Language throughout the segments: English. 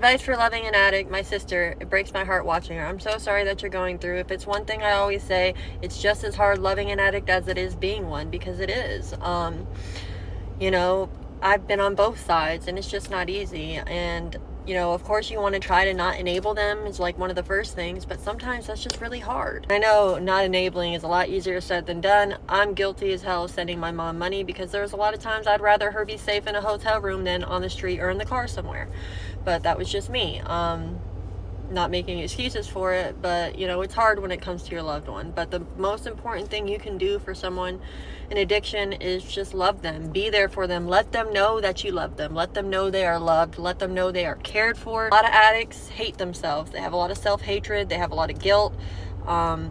Advice for loving an addict, my sister, it breaks my heart watching her. I'm so sorry that you're going through. If it's one thing I always say, it's just as hard loving an addict as it is being one, because it is. You know, I've been on both sides, and it's just not easy. And you know, of course you want to try to not enable them. It's like one of the first things, but sometimes that's just really hard. I know not enabling is a lot easier said than done. I'm guilty as hell of sending my mom money, because there's a lot of times I'd rather her be safe in a hotel room than on the street or in the car somewhere. But that was just me. Not making excuses for it, but you know, it's hard when it comes to your loved one. But the most important thing you can do for someone in addiction is just love them, be there for them, let them know that you love them, let them know they are loved, let them know they are cared for. A lot of addicts hate themselves. They have a lot of self-hatred, they have a lot of guilt.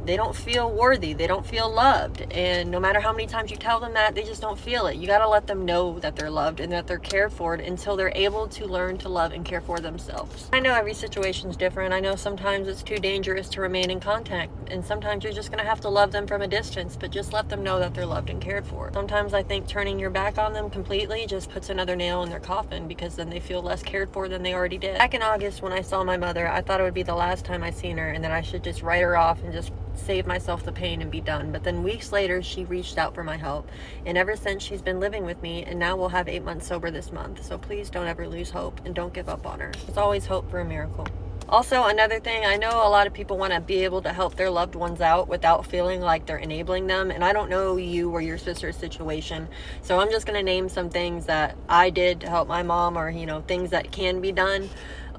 They don't feel worthy, they don't feel loved, and no matter how many times you tell them that, they just don't feel it. You got to let them know that they're loved and that they're cared for until they're able to learn to love and care for themselves. I know every situation's different. I know sometimes it's too dangerous to remain in contact, and sometimes you're just going to have to love them from a distance, but just let them know that they're loved and cared for. Sometimes I think turning your back on them completely just puts another nail in their coffin, because then they feel less cared for than they already did. Back in August, when I saw my mother, I thought it would be the last time I seen her, and that I should just write her off and just save myself the pain and be done. But then weeks later, she reached out for my help, and ever since, she's been living with me, and now we'll have 8 months sober this month. So please don't ever lose hope, and don't give up on her. There's always hope for a miracle. Also, another thing, I know a lot of people want to be able to help their loved ones out without feeling like they're enabling them, and I don't know you or your sister's situation, so I'm just going to name some things that I did to help my mom, or you know, things that can be done.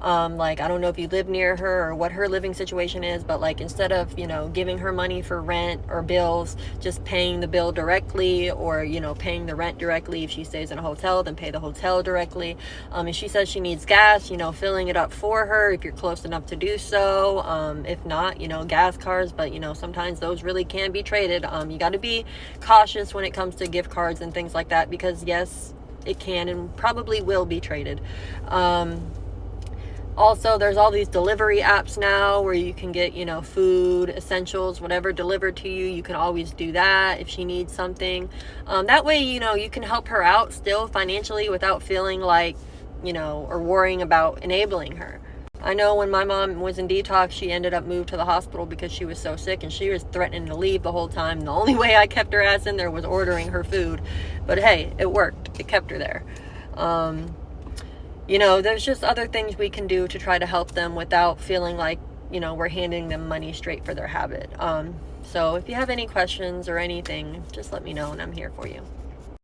Like, I don't know if you live near her or what her living situation is, but like, instead of, you know, giving her money for rent or bills, just paying the bill directly, or, you know, paying the rent directly. If she stays in a hotel, then pay the hotel directly. If she says she needs gas, you know, filling it up for her if you're close enough to do so. If not, you know, gas cards, but you know, sometimes those really can be traded. You got to be cautious when it comes to gift cards and things like that, because yes, it can and probably will be traded. Also, there's all these delivery apps now where you can get, you know, food, essentials, whatever delivered to you. You can always do that if she needs something. That way, you know, you can help her out still financially without feeling like, you know, or worrying about enabling her. I know when my mom was in detox, she ended up moved to the hospital because she was so sick, and she was threatening to leave the whole time. The only way I kept her ass in there was ordering her food. But hey, it worked. It kept her there. You know, there's just other things we can do to try to help them without feeling like, you know, we're handing them money straight for their habit. So if you have any questions or anything, just let me know, and I'm here for you.